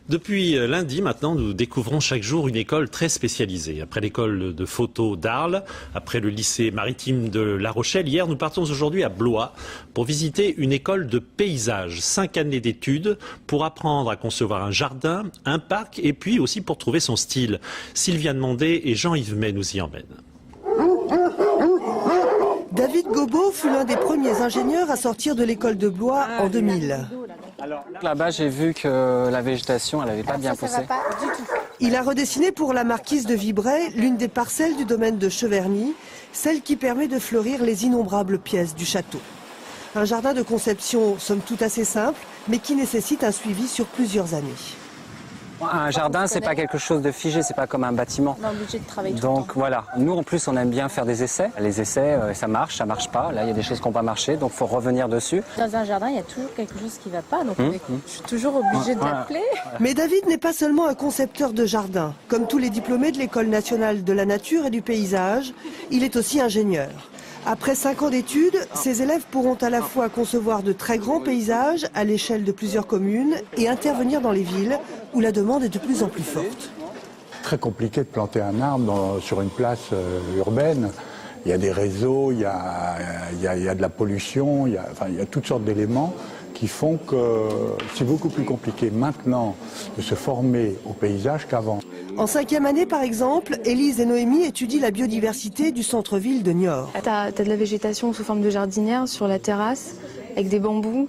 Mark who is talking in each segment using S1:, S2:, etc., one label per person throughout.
S1: Depuis lundi, maintenant, nous découvrons chaque jour une école très spécialisée. Après l'école de photo d'Arles, après le lycée maritime de La Rochelle, hier, nous partons aujourd'hui à Blois pour visiter une école de paysage. 5 années d'études pour apprendre à concevoir un jardin, un parc et puis aussi pour trouver son style. Sylviane Mondé et Jean-Yves May nous y emmènent.
S2: David Gobot fut l'un des premiers ingénieurs à sortir de l'école de Blois en 2000.
S3: Là-bas, j'ai vu que la végétation, elle n'avait pas bien poussé.
S2: Il a redessiné pour la marquise de Vibray l'une des parcelles du domaine de Cheverny, celle qui permet de fleurir les innombrables pièces du château. Un jardin de conception somme toute assez simple, mais qui nécessite un suivi sur plusieurs années.
S3: Un jardin, c'est pas quelque chose de figé, c'est pas comme un bâtiment.
S4: On est obligé de travailler tout le
S3: Donc
S4: temps.
S3: voilà, nous en plus on aime bien faire des essais. Les essais, ça marche pas. Là, il y a des choses qui n'ont pas marché, donc il faut revenir dessus.
S4: Dans un jardin, il y a toujours quelque chose qui ne va pas, donc je suis toujours obligée de l'appeler.
S2: Mais David n'est pas seulement un concepteur de jardin. Comme tous les diplômés de l'École nationale de la nature et du paysage, il est aussi ingénieur. Après 5 ans d'études, ses élèves pourront à la fois concevoir de très grands paysages à l'échelle de plusieurs communes et intervenir dans les villes où la demande est de plus en plus forte.
S5: Très compliqué de planter un arbre sur une place urbaine. Il y a des réseaux, il y a de la pollution, il y a toutes sortes d'éléments qui font que c'est beaucoup plus compliqué maintenant de se former au paysage qu'avant.
S2: En 5e année, par exemple, Élise et Noémie étudient la biodiversité du centre-ville de Niort.
S6: T'as de la végétation sous forme de jardinière sur la terrasse, avec des bambous.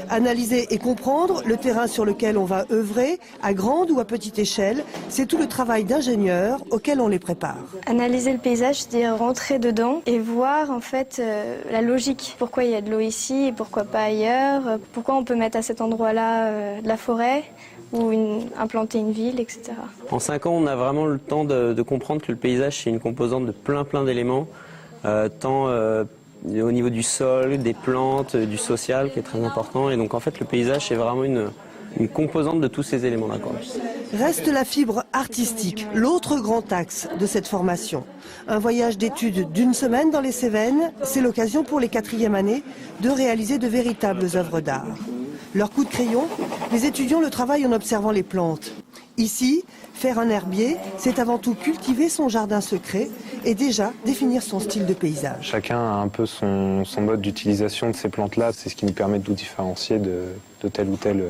S2: Analyser et comprendre le terrain sur lequel on va œuvrer, à grande ou à petite échelle, c'est tout le travail d'ingénieur auquel on les prépare.
S6: Analyser le paysage, c'est-à-dire rentrer dedans et voir en fait la logique. Pourquoi il y a de l'eau ici et pourquoi pas ailleurs. Pourquoi on peut mettre à cet endroit-là de la forêt ou implanter une ville, etc.
S7: En 5 ans, on a vraiment le temps de comprendre que le paysage, c'est une composante de plein d'éléments, tant au niveau du sol, des plantes, du social, qui est très important. Et donc, en fait, le paysage, c'est vraiment une composante de tous ces éléments-là.
S2: Reste la fibre artistique, l'autre grand axe de cette formation. Un voyage d'études d'1 semaine dans les Cévennes, c'est l'occasion pour les 4e années de réaliser de véritables œuvres d'art. Leur coup de crayon, les étudiants le travaillent en observant les plantes. Ici, faire un herbier, c'est avant tout cultiver son jardin secret et déjà définir son style de paysage.
S8: Chacun a un peu son mode d'utilisation de ces plantes-là. C'est ce qui nous permet de nous différencier de tel ou tel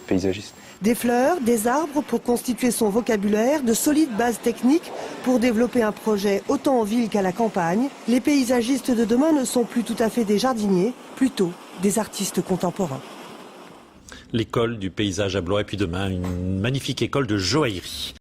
S8: paysagiste.
S2: Des fleurs, des arbres pour constituer son vocabulaire, de solides bases techniques pour développer un projet autant en ville qu'à la campagne. Les paysagistes de demain ne sont plus tout à fait des jardiniers, plutôt des artistes contemporains.
S1: L'école du paysage à Blois et puis demain, une magnifique école de joaillerie.